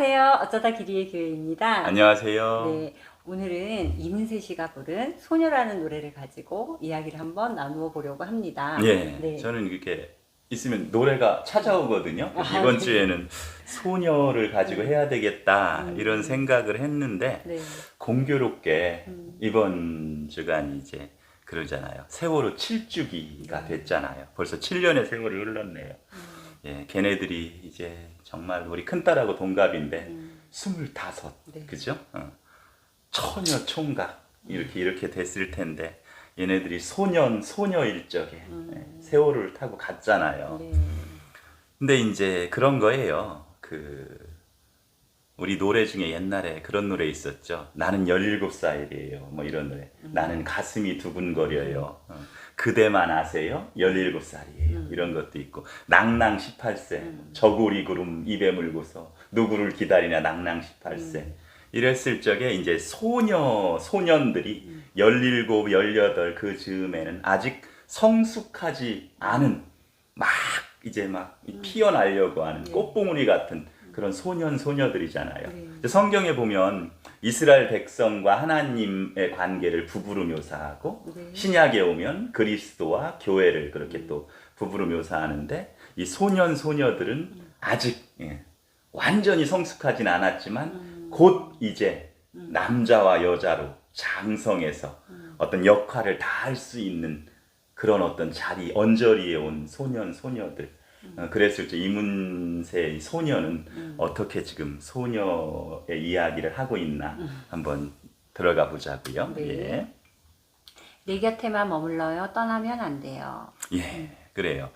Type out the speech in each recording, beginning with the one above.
안녕하세요. 어쩌다 기리의 교회입니다. 안녕하세요. 네, 오늘은 이문세 씨가 부른 소녀라는 노래를 가지고 이야기를 한번 나누어 보려고 합니다. 예, 네. 저는 이렇게 있으면 노래가 찾아오거든요. 이번 네. 주에는 소녀를 가지고 해야 되겠다 이런 생각을 했는데 네. 공교롭게 이번 주간 이제 그러잖아요. 세월호 7주기가 됐잖아요. 벌써 7년의 세월이 흘렀네요. 예, 걔네들이 이제 정말 우리 큰딸하고 동갑인데 25, 네. 그죠? 처녀 총각 이렇게 됐을 텐데 얘네들이 소녀일 적에 세월호를 타고 갔잖아요. 네. 근데 이제 그런 거예요. 우리 노래 중에 옛날에 그런 노래 있었죠. 나는 17살이에요. 뭐 이런 노래. 나는 가슴이 두근거려요. 그대만 아세요? 17살이에요. 이런 것도 있고. 낭낭 18세. 저고리 구름 입에 물고서 누구를 기다리냐 낭낭 18세. 이랬을 적에 이제 소년들이 17, 18 그 즈음에는 아직 성숙하지 않은 막 이제 막 피어나려고 하는 꽃봉오리 같은 그런 소녀들이잖아요. 네. 성경에 보면 이스라엘 백성과 하나님의 관계를 부부로 묘사하고 네. 신약에 오면 그리스도와 교회를 그렇게 또 부부로 묘사하는데 이 소녀들은 아직 완전히 성숙하진 않았지만 곧 이제 남자와 여자로 장성해서 어떤 역할을 다 할 수 있는 그런 어떤 언저리에 온 소녀들. 그랬을 때 이문세의 소녀는 어떻게 지금 소녀의 이야기를 하고 있나 한번 들어가 보자고요. 네. 예. 내 곁에만 머물러요. 떠나면 안 돼요. 예, 그래요.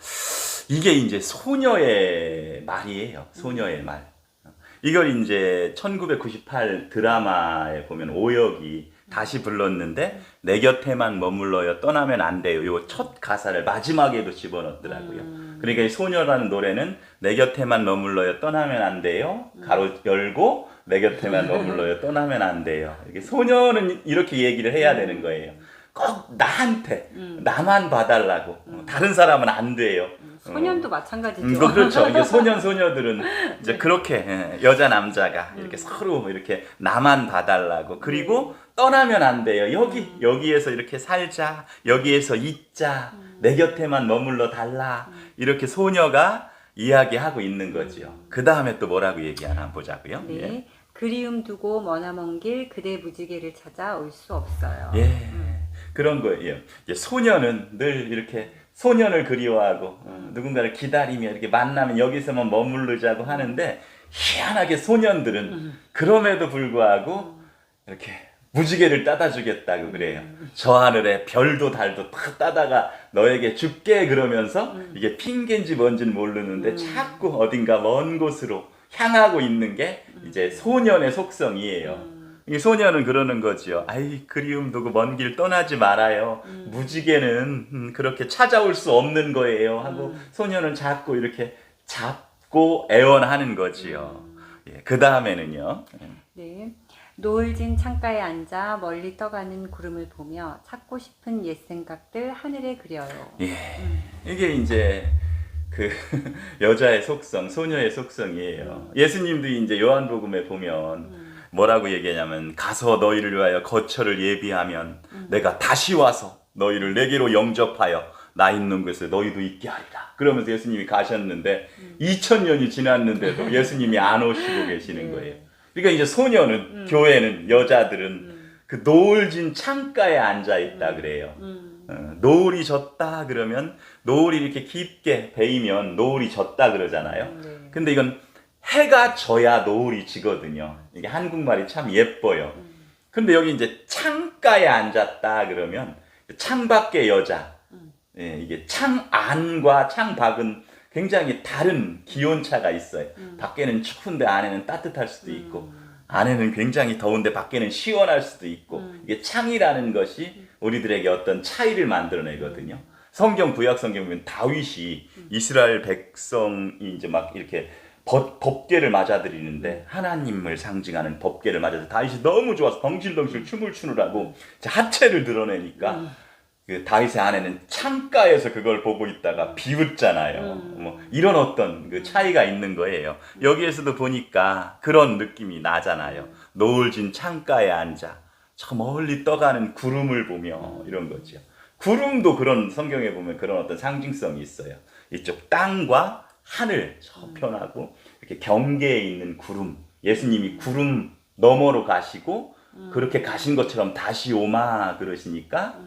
이게 이제 소녀의 말이에요. 소녀의 말. 이걸 이제 1998 드라마에 보면 오역이 다시 불렀는데 내 곁에만 머물러요 떠나면 안 돼요. 요 첫 가사를 마지막에도 집어넣더라고요. 그러니까 이 소녀라는 노래는 내 곁에만 머물러요 떠나면 안 돼요. 가로 열고 내 곁에만 머물러요 떠나면 안 돼요. 이렇게 소녀는 이렇게 얘기를 해야 되는 거예요. 꼭 나한테 나만 봐달라고 다른 사람은 안 돼요. 소년도 마찬가지죠. 그렇죠. 이게 소녀들은 이제 그렇게 여자 남자가 이렇게 서로 이렇게 나만 봐달라고 그리고 떠나면 안 돼요. 여기에서 이렇게 살자, 여기에서 있자, 내 곁에만 머물러 달라 이렇게 소녀가 이야기하고 있는 거지요. 그 다음에 또 뭐라고 얘기하나 한번 보자고요. 네. 예. 그리움 두고 머나먼 길 그대 무지개를 찾아 올 수 없어요. 예. 그런 거예요. 이제 소녀는 늘 이렇게 소년을 그리워하고 누군가를 기다리며 이렇게 만나면 여기서만 머무르자고 하는데 희한하게 소년들은 그럼에도 불구하고 이렇게 무지개를 따다 주겠다고 그래요. 저 하늘에 별도 달도 다 따다가 너에게 줄게 그러면서 이게 핑계인지 뭔지는 모르는데 자꾸 어딘가 먼 곳으로 향하고 있는 게 이제 소년의 속성이에요. 이 소녀는 그러는 거지요. 아이 그리움 두고 먼 길 떠나지 말아요. 무지개는 그렇게 찾아올 수 없는 거예요. 하고 소녀는 자꾸 이렇게 잡고 애원하는 거지요. 예, 그 다음에는요. 네. 노을진 창가에 앉아 멀리 떠가는 구름을 보며 찾고 싶은 옛 생각들 하늘에 그려요. 예, 이게 이제 그 여자의 속성, 소녀의 속성이에요. 예수님도 이제 요한복음에 보면 뭐라고 얘기하냐면 가서 너희를 위하여 거처를 예비하면 내가 다시 와서 너희를 내게로 영접하여 나 있는 곳에 너희도 있게 하리라. 그러면서 예수님이 가셨는데 2000년이 지났는데도 예수님이 안 오시고 계시는 거예요. 그러니까 이제 소녀는 교회는 여자들은 그 노을진 창가에 앉아 있다 그래요. 노을이 졌다 그러면 노을이 이렇게 깊게 베이면 노을이 졌다 그러잖아요. 네. 근데 이건 해가 져야 노을이 지거든요. 이게 한국말이 참 예뻐요. 근데 여기 이제 창가에 앉았다 그러면 창밖의 여자, 예, 이게 창 안과 창 밖은 굉장히 다른 기온차가 있어요. 밖에는 추운데 안에는 따뜻할 수도 있고 안에는 굉장히 더운데 밖에는 시원할 수도 있고 이게 창이라는 것이 우리들에게 어떤 차이를 만들어내거든요. 구약 성경 보면 다윗이 이스라엘 백성이 이제 막 이렇게 법궤를 맞아들이는데 하나님을 상징하는 법궤를 맞아서 다윗이 너무 좋아서 덩실덩실 춤을 추느라고 하체를 드러내니까 그 다윗의 아내는 창가에서 그걸 보고 있다가 비웃잖아요. 뭐 이런 어떤 그 차이가 있는 거예요. 여기에서도 보니까 그런 느낌이 나잖아요. 노을 진 창가에 앉아 저 멀리 떠가는 구름을 보며 이런 거죠. 구름도 그런 성경에 보면 그런 어떤 상징성이 있어요. 이쪽 땅과 하늘 저편하고 이렇게 경계에 있는 구름. 예수님이 구름 너머로 가시고 그렇게 가신 것처럼 다시 오마 그러시니까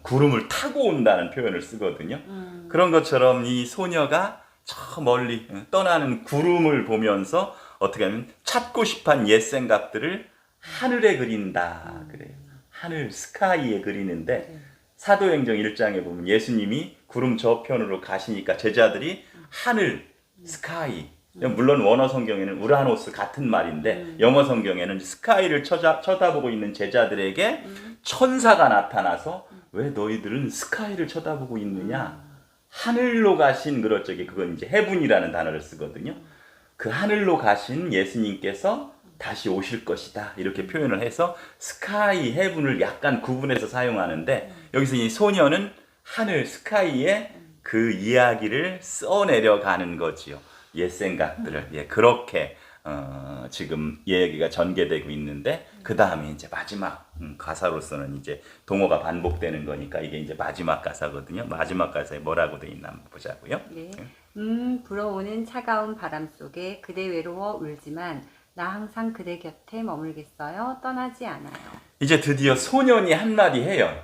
구름을 타고 온다는 표현을 쓰거든요. 그런 것처럼 이 소녀가 저 멀리 떠나는 구름을 보면서 어떻게 하면 찾고 싶은 옛 생각들을 하늘에 그린다 그래요. 하늘 스카이에 그리는데 사도행전 1장에 보면 예수님이 구름 저편으로 가시니까 제자들이 하늘 스카이, 물론 원어 성경에는 우라노스 같은 말인데 영어 성경에는 스카이를 쳐다보고 있는 제자들에게 천사가 나타나서 왜 너희들은 스카이를 쳐다보고 있느냐? 하늘로 가신 그건 이제 헤븐이라는 단어를 쓰거든요. 그 하늘로 가신 예수님께서 다시 오실 것이다 이렇게 표현을 해서 스카이, 헤븐을 약간 구분해서 사용하는데 여기서 이 소녀는 하늘 스카이에 그 이야기를 써내려가는 거지요. 옛 생각들을 그렇게 지금 얘기가 전개되고 있는데 그 다음에 이제 마지막 가사로서는 이제 동어가 반복되는 거니까 이게 이제 마지막 가사거든요. 마지막 가사에 뭐라고 돼 있나 한번 보자고요. 네. 불어오는 차가운 바람 속에 그대 외로워 울지만 나 항상 그대 곁에 머물겠어요. 떠나지 않아요. 이제 드디어 소년이 한마디 해요.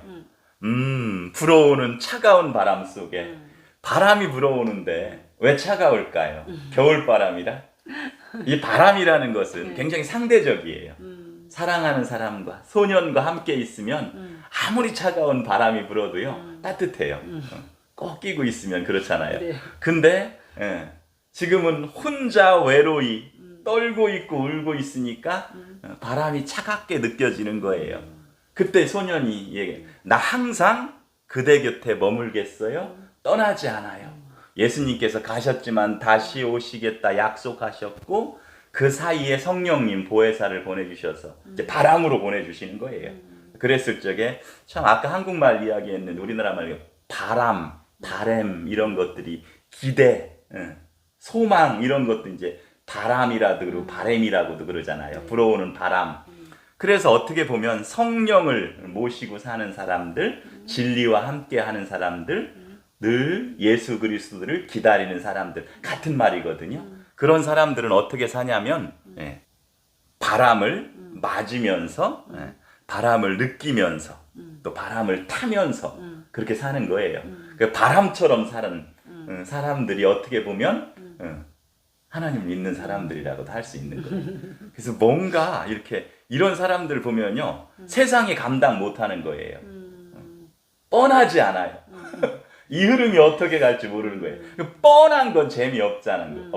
불어오는 차가운 바람 속에 바람이 불어오는데 왜 차가울까요? 겨울바람이라? 이 바람이라는 것은 굉장히 상대적이에요. 사랑하는 사람과 소년과 함께 있으면 아무리 차가운 바람이 불어도요 따뜻해요. 꼭 끼고 있으면 그렇잖아요. 네. 근데 지금은 혼자 외로이 떨고 있고 울고 있으니까 바람이 차갑게 느껴지는 거예요. 그때 소년이 얘기해. 나 항상 그대 곁에 머물겠어요. 떠나지 않아요. 예수님께서 가셨지만 다시 오시겠다 약속하셨고 그 사이에 성령님 보혜사를 보내주셔서 이제 바람으로 보내주시는 거예요. 그랬을 적에 참 아까 한국말 이야기했는데 우리나라 말로 바람, 바램 이런 것들이 기대, 소망 이런 것도 이제 바람이라도 그러고 바램이라고도 그러잖아요. 불어오는 바람. 그래서 어떻게 보면 성령을 모시고 사는 사람들, 진리와 함께 하는 사람들, 늘 예수 그리스도를 기다리는 사람들 같은 말이거든요. 그런 사람들은 어떻게 사냐면 바람을 맞으면서 바람을 느끼면서 또 바람을 타면서 그렇게 사는 거예요. 그 바람처럼 사는 사람들이 어떻게 보면 하나님 믿는 사람들이라고도 할 수 있는 거예요. 그래서 뭔가 이렇게 이런 사람들 보면요 세상이 감당 못하는 거예요. 뻔하지 않아요. 이 흐름이 어떻게 갈지 모르는 거예요. 뻔한 건 재미없잖아요.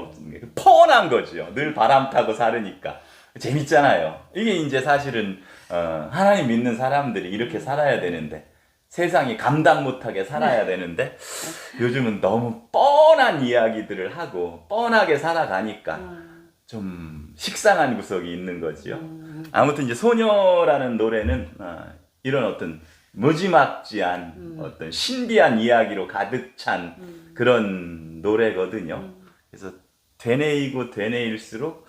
뻔한 거죠. 늘 바람 타고 살으니까 재밌잖아요. 이게 이제 사실은 하나님 믿는 사람들이 이렇게 살아야 되는데 세상이 감당 못하게 살아야 되는데 요즘은 너무 뻔한 이야기들을 하고 뻔하게 살아가니까 좀 식상한 구석이 있는 거지요. 아무튼 이제 소녀라는 노래는 이런 어떤 무지막지한 어떤 신비한 이야기로 가득 찬 그런 노래거든요. 그래서 되뇌이고 되뇌일수록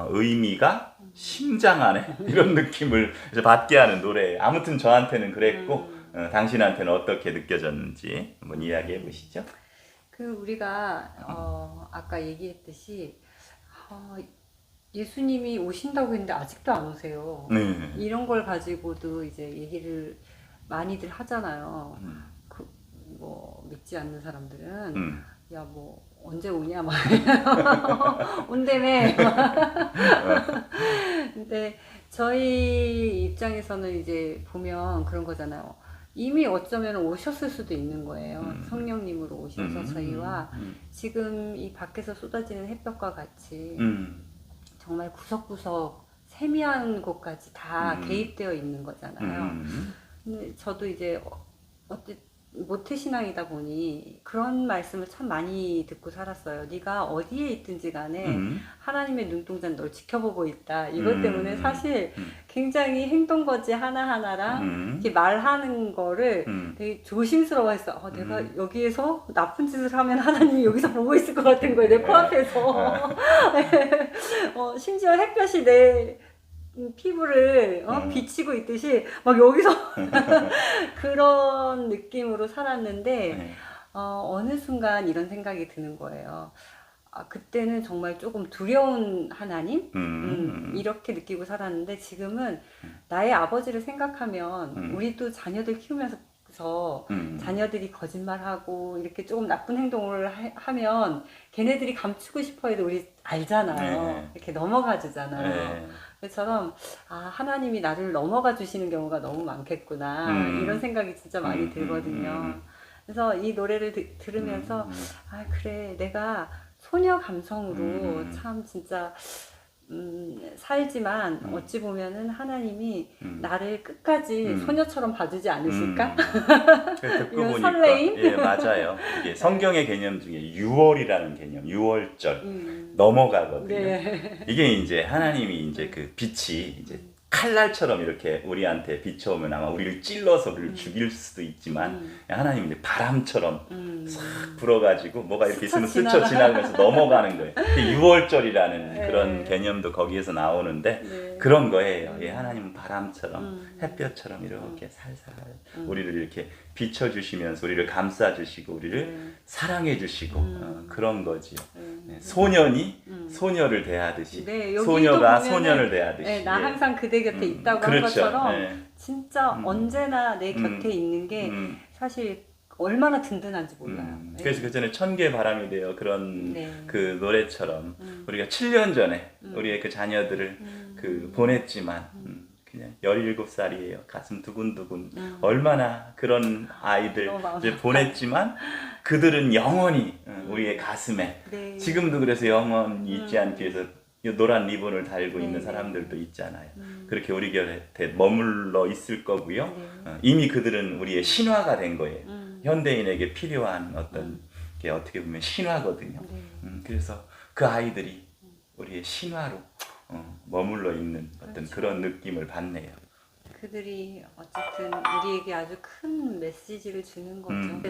의미가 심장안에 이런 느낌을 이제 받게 하는 노래예요. 아무튼 저한테는 그랬고 당신한테는 어떻게 느껴졌는지 한번 이야기해 보시죠. 그 우리가 아까 얘기했듯이 예수님이 오신다고 했는데 아직도 안 오세요. 이런 걸 가지고도 이제 얘기를 많이들 하잖아요. 뭐 믿지 않는 사람들은 야 뭐 언제 오냐 막 온다며. 근데 저희 입장에서는 이제 보면 그런 거잖아요. 이미 어쩌면 오셨을 수도 있는 거예요. 성령님으로 오셔서 저희와 지금 이 밖에서 쏟아지는 햇볕과 같이 정말 구석구석 세미한 곳까지 다 개입되어 있는 거잖아요. 근데 저도 이제 모태신앙이다 보니 그런 말씀을 참 많이 듣고 살았어요. 네가 어디에 있든지 간에 하나님의 눈동자는 널 지켜보고 있다. 이것 때문에 사실 굉장히 행동거지 하나하나랑 이렇게 말하는 거를 되게 조심스러워했어. 내가 여기에서 나쁜 짓을 하면 하나님이 여기서 보고 있을 것 같은 거예요. 내 코앞에서. 심지어 햇볕이 내 피부를 비치고 있듯이 막 여기서 그런 느낌으로 살았는데 어느 순간 이런 생각이 드는 거예요. 그때는 정말 조금 두려운 하나님 이렇게 느끼고 살았는데 지금은 나의 아버지를 생각하면 우리도 자녀들 키우면서 자녀들이 거짓말하고 이렇게 조금 나쁜 행동을 하면 걔네들이 감추고 싶어 해도 우리 알잖아요. 이렇게 넘어가 주잖아요. 그처럼 하나님이 나를 넘어가 주시는 경우가 너무 많겠구나 이런 생각이 진짜 많이 들거든요. 그래서 이 노래를 들으면서 그래 내가 소녀 감성으로 참 진짜 살지만 어찌 보면은 하나님이 나를 끝까지 소녀처럼 봐주지 않으실까? 듣고 이런 보니까 설레임? 예 맞아요. 이게 성경의 개념 중에 유월이라는 개념, 유월절 넘어가거든요. 네. 이게 이제 하나님이 이제 그 빛이 이제 칼날처럼 이렇게 우리한테 비춰오면 아마 우리를 찔러서 우리를 죽일 수도 있지만 하나님이 이제 바람처럼 싹 불어가지고 뭐가 이렇게 있으면 스쳐 지나가면서 넘어가는 거예요. 6월절이라는 그런 개념도 거기에서 나오는데 그런 거예요. 예, 하나님은 바람처럼 햇볕처럼 이렇게 살살 우리를 이렇게 비춰주시면서 우리를 감싸주시고 우리를 사랑해주시고 그런 거지요. 소년이 소녀를 대하듯이 소녀가 소년을 대하듯이 나 항상 그대 곁에 있다고 한 그렇죠. 것처럼 진짜 언제나 내 곁에 있는 게 사실 얼마나 든든한지 몰라요. 그래서 그 전에 천개의 바람이 되어 그런 그 노래처럼 우리가 7년 전에 우리의 그 자녀들을 그 보냈지만 그냥 17살이에요. 가슴 두근두근. 얼마나 그런 아이들 이제 보냈지만 그들은 영원히 우리의 가슴에 지금도 그래서 영원히 잊지 않기 위해서 이 노란 리본을 달고 있는 사람들도 있잖아요. 그렇게 우리 곁에 머물러 있을 거고요. 이미 그들은 우리의 신화가 된 거예요. 현대인에게 필요한 어떤 게 어떻게 보면 신화거든요. 그래서 그 아이들이 우리의 신화로 머물러 있는 어떤 그런 느낌을 받네요. 그들이 어쨌든 우리에게 아주 큰 메시지를 주는 거죠.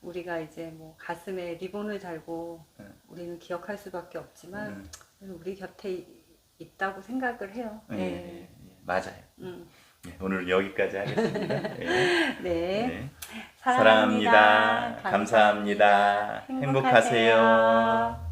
우리가 이제 뭐 가슴에 리본을 달고 우리는 기억할 수밖에 없지만 우리 곁에 있다고 생각을 해요. 네. 맞아요. 오늘 여기까지 하겠습니다. 네. 사랑합니다. 감사합니다. 행복하세요.